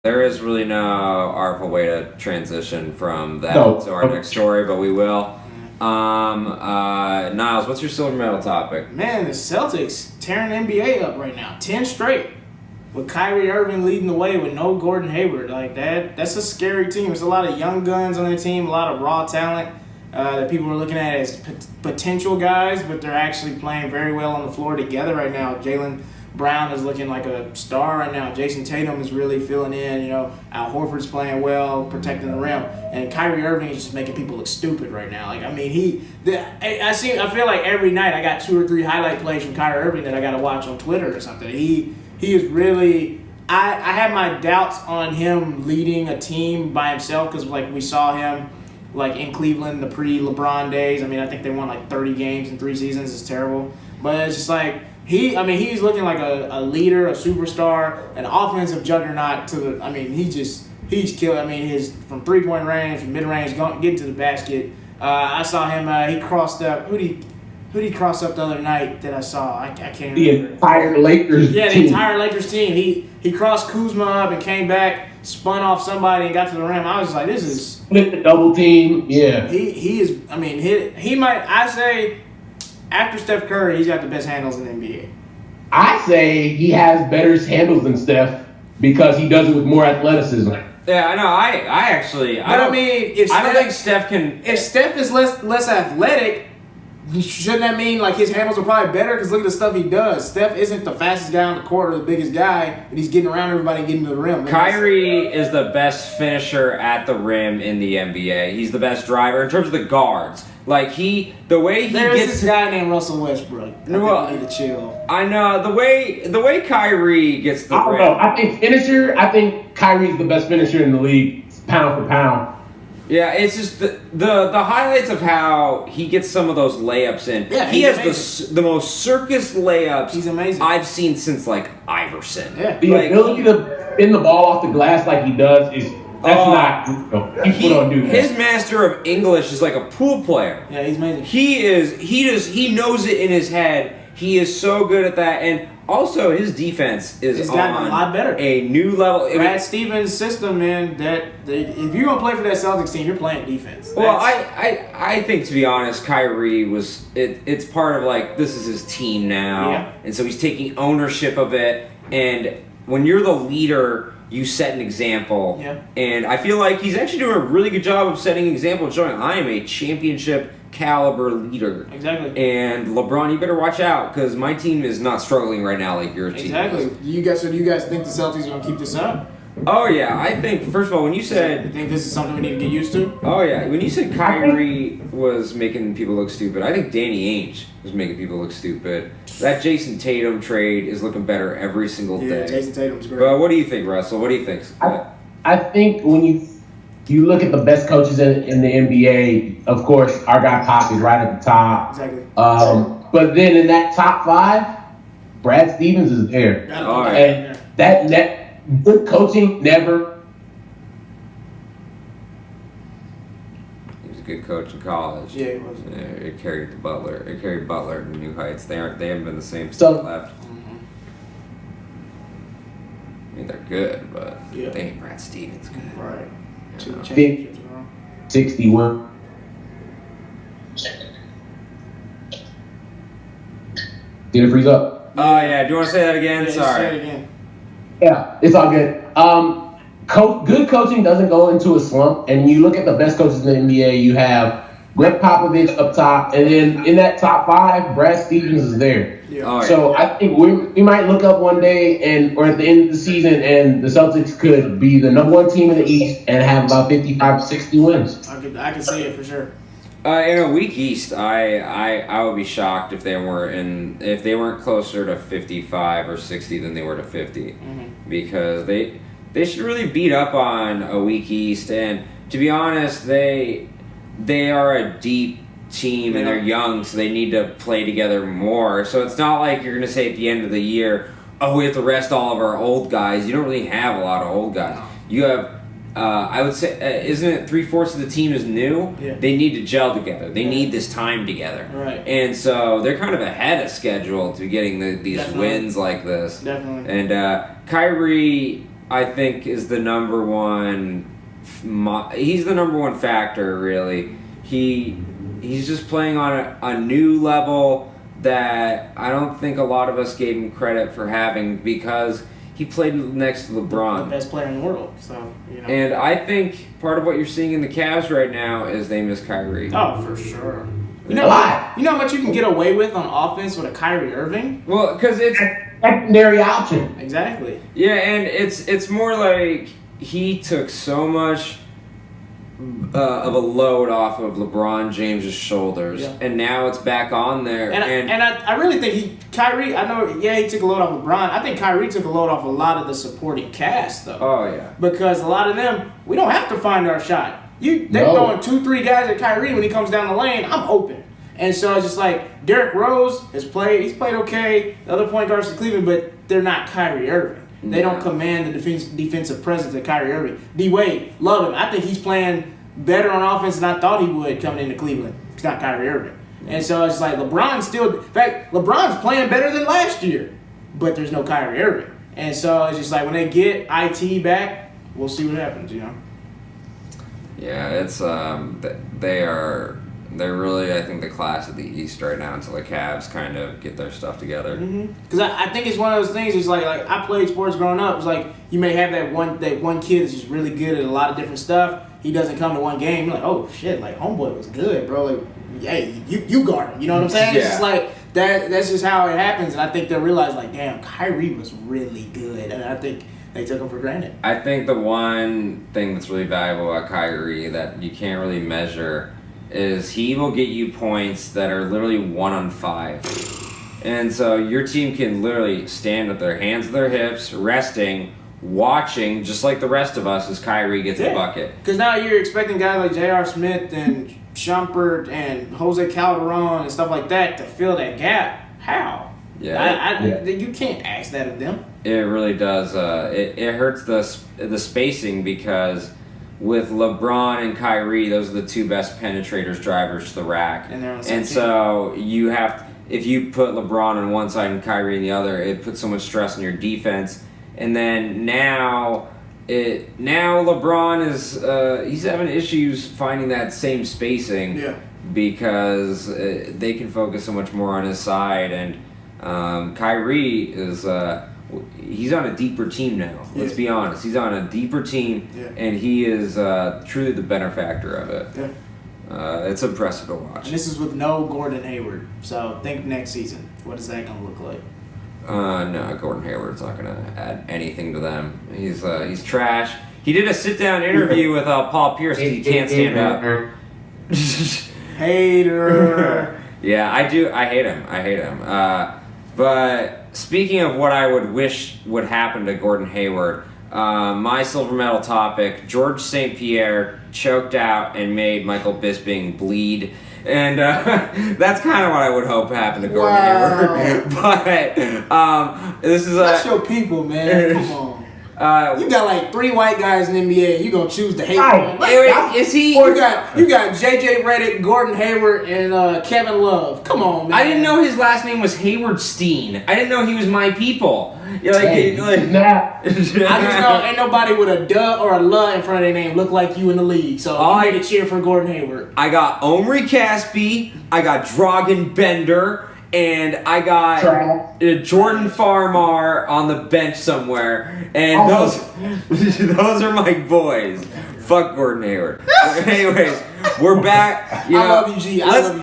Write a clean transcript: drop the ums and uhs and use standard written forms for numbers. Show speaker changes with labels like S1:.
S1: There is really no artful way to transition from that
S2: No.
S1: to our next story, but we will. Niles, what's your silver medal topic?
S3: Man, the Celtics tearing the NBA up right now. 10 straight. With Kyrie Irving leading the way with no Gordon Hayward. Like that's a scary team. There's a lot of young guns on the team, a lot of raw talent that people are looking at as potential guys, but they're actually playing very well on the floor together right now. Jaylen Brown is looking like a star right now. Jason Tatum is really filling in. You know, Al Horford's playing well, protecting the rim, and Kyrie Irving is just making people look stupid right now. Like, I mean, I feel like every night I got 2 or 3 highlight plays from Kyrie Irving that I got to watch on Twitter or something. He is really. I have my doubts on him leading a team by himself because like we saw him like in Cleveland the pre-LeBron days. I mean, I think they won like 30 games in 3 seasons. It's terrible, but it's just like. He's looking like a leader, a superstar, an offensive juggernaut. He's killing. I mean, his from 3-point range, from mid range, getting to the basket. I saw him. He crossed up. Who did he cross up the other night that I saw? I can't
S2: The
S3: remember.
S2: entire Lakers
S3: Yeah, the
S2: team.
S3: entire Lakers team. He crossed Kuzma up and came back, spun off somebody and got to the rim. I was like, this is.
S2: Split the double team. Yeah.
S3: He is. I mean, he might. I say. After Steph Curry, he's got the best handles in the NBA.
S2: I say he has better handles than Steph because he does it with more athleticism.
S1: Yeah, I know. I don't think Steph can.
S3: If Steph is less athletic, shouldn't that mean like his handles are probably better? Because look at the stuff he does. Steph isn't the fastest guy on the court or the biggest guy, but he's getting around everybody and getting to the rim.
S1: Kyrie is the best finisher at the rim in the NBA. He's the best driver in terms of the guards. Like the way he
S3: There's
S1: gets
S3: this guy named Russell Westbrook. I think we need to chill.
S1: I know the way Kyrie gets the
S2: I don't
S1: rim.
S2: know. I think Kyrie's the best finisher in the league, pound for pound.
S1: Yeah, it's just the highlights of how he gets some of those layups in.
S3: Yeah,
S1: he
S3: he's
S1: has the most circus layups
S3: He's amazing.
S1: I've seen since like Iverson.
S3: Yeah.
S2: The ability to spin the ball off the glass like he does is people don't do that.
S1: His master of English is like a pool player.
S3: Yeah, he's amazing.
S1: He knows it in his head. He is so good at that, and also his defense is
S3: gotten a lot better.
S1: A new level.
S3: Brad Stevens' system, man. If you're gonna play for that Celtics team, you're playing defense.
S1: Well, I think, to be honest, Kyrie was it's part of like this is his team now,
S3: Yeah.
S1: and so he's taking ownership of it. And when you're the leader, you set an example.
S3: Yeah.
S1: And I feel like he's actually doing a really good job of setting an example, and showing I am a championship caliber leader.
S3: Exactly.
S1: And LeBron, you better watch out because my team is not struggling right now like your team
S3: Exactly.
S1: is.
S3: Do you guys think the Celtics are gonna keep this up?
S1: Oh yeah, I think first of all when you
S3: You
S1: said
S3: think this is something we need to get used to?
S1: oh yeah when you said Kyrie was making people look stupid, I think Danny Ainge was making people look stupid. That Jason Tatum trade is looking better every single
S3: Yeah,
S1: day.
S3: Jason Tatum's great.
S1: But what do you think, Russell? What do you think?
S2: I think when you look at the best coaches in the NBA, of course, our guy Pop is right at the top.
S3: Exactly.
S2: But then in that top 5, Brad Stevens is there.
S1: All right.
S2: And that good coaching never.
S1: He was a good coach in college.
S3: Yeah, he was.
S1: Yeah, it carried Butler to new heights. They haven't been the same since
S2: So-
S1: he left. I mean, they're good, but
S3: Yeah.
S1: they ain't Brad Stevens good.
S3: Right.
S1: You know?
S3: Championships in a row.
S2: 61. Did it freeze up?
S1: Oh yeah, do you want to say that again?
S3: Yeah,
S1: Sorry.
S3: Say it again.
S2: Yeah, it's all good. Good coaching doesn't go into a slump, and you look at the best coaches in the NBA. You have Greg Popovich up top, and then in that top 5, Brad Stevens is there.
S3: Yeah.
S1: Oh, yeah.
S2: So I think we might look up one day, or at the end of the season, and the Celtics could be the number 1 team in the East and have about 55 to 60 wins.
S3: I can see it for sure.
S1: In a weak East, I would be shocked if they weren't closer to 55 or 60 than they were to 50, because they should really beat up on a weak East. And to be honest, they are a deep team and they're young, so they need to play together more. So it's not like you're gonna say at the end of the year, oh, we have to rest all of our old guys. You don't really have a lot of old guys. You have. I would say, isn't it 3/4 of the team is new?
S3: Yeah.
S1: They need to gel together. They need this time together.
S3: Right.
S1: And so they're kind of ahead of schedule to be getting these
S3: Definitely.
S1: wins like this.
S3: Definitely.
S1: And Kyrie I think, is the number one. He's the number one factor, really. He's just playing on a new level that I don't think a lot of us gave him credit for having, because he played next to LeBron.
S3: The best player in the world. So, you know.
S1: And I think part of what you're seeing in the Cavs right now is they miss Kyrie.
S3: Oh, for sure. You know how much you can get away with on offense with a Kyrie Irving?
S1: Well, because it's
S2: secondary option.
S3: Exactly.
S1: Yeah, and it's more like he took so much of a load off of LeBron James's shoulders, and now it's back on there.
S3: And I really think Kyrie, I know, he took a load off LeBron. I think Kyrie took a load off a lot of the supporting cast, though.
S1: Oh, yeah.
S3: Because a lot of them, we don't have to find our shot. They're throwing 2-3 guys at Kyrie when he comes down the lane. I'm open. And so it's just like Derrick Rose he's played okay. The other point guards in Cleveland, but they're not Kyrie Irving. They don't command the defensive presence of Kyrie Irving. D-Wade, love him. I think he's playing better on offense than I thought he would coming into Cleveland. It's not Kyrie Irving. And so it's like LeBron's playing better than last year, but there's no Kyrie Irving. And so it's just like when they get IT back, we'll see what happens, you know?
S1: Yeah, it's they're really, I think, the class of the East right now until the Cavs kind of get their stuff together.
S3: Because I think it's one of those things. It's like I played sports growing up. It's like you may have that one kid that's just really good at a lot of different stuff. He doesn't come to one game. You're like, oh shit, like homeboy was good, bro. Like, hey, you guard him. You know what I'm saying?
S1: Yeah.
S3: It's just like that. That's just how it happens. And I think they realize, like, damn, Kyrie was really good, and I think they took him for granted.
S1: I think the one thing that's really valuable about Kyrie that you can't really measure is he will get you points that are literally 1 on 5. And so your team can literally stand with their hands at their hips, resting, watching, just like the rest of us, as Kyrie gets a bucket.
S3: Because now you're expecting guys like J.R. Smith and Shumpert and Jose Calderon and stuff like that to fill that gap. How?
S1: Yeah.
S3: You can't ask that of them.
S1: It really does. It hurts the spacing, because with LeBron and Kyrie, those are the two best penetrators, drivers to the rack.
S3: And they're on the same team.
S1: So you have, if you put LeBron on one side and Kyrie on the other, it puts so much stress on your defense. And then now LeBron is he's having issues finding that same spacing.
S3: Yeah.
S1: Because they can focus so much more on his side, and Kyrie is he's on a deeper team now. Let's be honest, he's on a deeper team, and he is truly the benefactor of it. Yeah. It's impressive to watch.
S3: And this is with no Gordon Hayward. So think next season. What is that going to look like?
S1: No, Gordon Hayward's not going to add anything to them. He's trash. He did a sit-down interview with Paul Pierce because he can't stand up.
S3: Hater.
S1: Yeah, I do. I hate him. But speaking of what I would wish would happen to Gordon Hayward, my silver medal topic, George St. Pierre choked out and made Michael Bisping bleed. And that's kind of what I would hope happened to Gordon Hayward. But this is
S3: that's your people, man. Come on. You got like 3 white guys in the NBA. You gonna choose the hate one?
S1: Is he?
S3: Or you got JJ Redick, Gordon Hayward, and Kevin Love. Come on, man.
S1: I didn't know his last name was Hayward-Steen. I didn't know he was my people. You're like,
S3: I just know ain't nobody with a duh or a luh in front of their name look like you in the league. So you made a cheer for Gordon Hayward.
S1: I got Omri Caspi, I got Dragan Bender, and I got Jordan Farmar on the bench somewhere. And those are my boys. Fuck Gordon Hayward. Anyways, we're back.
S3: I love you, G. I love you.